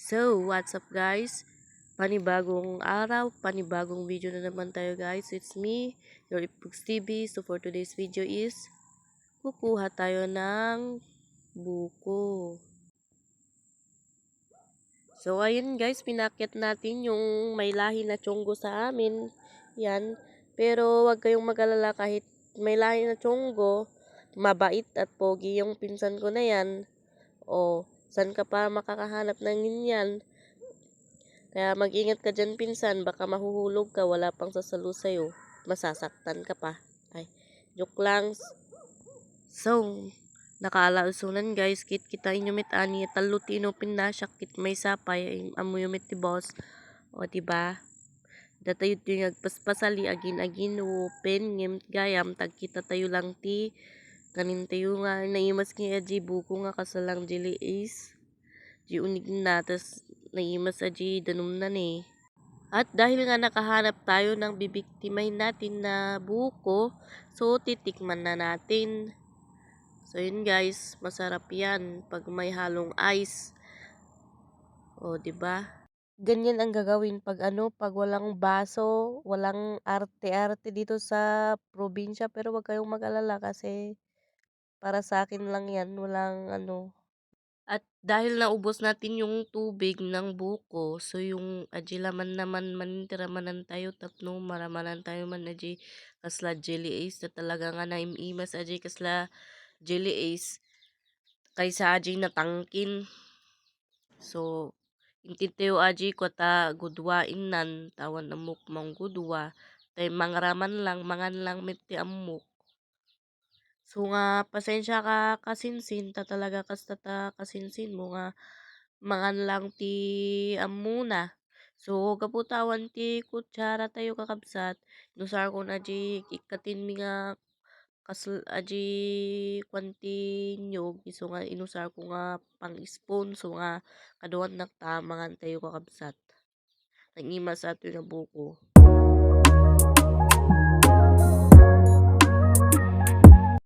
So, what's up guys? Panibagong araw, panibagong video na naman tayo guys. It's me, your Ipugs TV. So, for today's video is, kukuha tayo ng buko. So, ayun guys, pinakit natin yung may lahi na tiyonggo sa amin. Yan. Pero, wag kayong mag-alala kahit may lahi na tiyonggo, mabait at pogi yung pinsan ko na yan. O, saan ka pa makakahanap ng ganyan? Kaya mag-ingat ka dyan pinsan, baka mahuhulog ka, wala pang sasalo sa'yo. Masasaktan ka pa. Ay, joke lang. So, nakaalausunan guys, kit kita inyumit ani, talutino pinasyak, kit may sapay, amo yumit ti boss. O, diba? Datayot yung agpaspasali, agin-agin, open, ngim, gayam, tagkita tayo lang ti, kanin tayo nga, naimas nga aji, buko nga kasalang jili is, di unig na, tas naimas aji, danum na ni. At dahil nga nakahanap tayo ng bibiktimahin natin na buko, so titikman na natin. So yun guys, masarap yan pag may halong ice. O, di ba? Ganyan ang gagawin pag pag walang baso, walang arte-arte dito sa probinsya, pero wag kayong mag-alala kasi para sa akin lang yan, walang At dahil naubos natin yung tubig ng buko, so yung aji laman naman manintiraman tayo tapno maramanan tayo man aji kasla jelly ace na talaga nga naimimas aji kasla jelly ace kaysa aji natangkin. So inti tayo aji kwata gudwain nan tawan amok mang gudwa tay mangraman lang mangan lang miti amok. So nga pasensya ka kasinsin ta talaga kasta ta kasinsin mo nga mangan lang ti amuna. So kaputawan ti kutsara tayo kakabsat. Nusar ko na di ikatin mi nga aji kwanti nyog. So nga inusar ko nga pang spoon. So nga kaduan nakta mangan tayo kakabsat. Nangima sa ato na buko.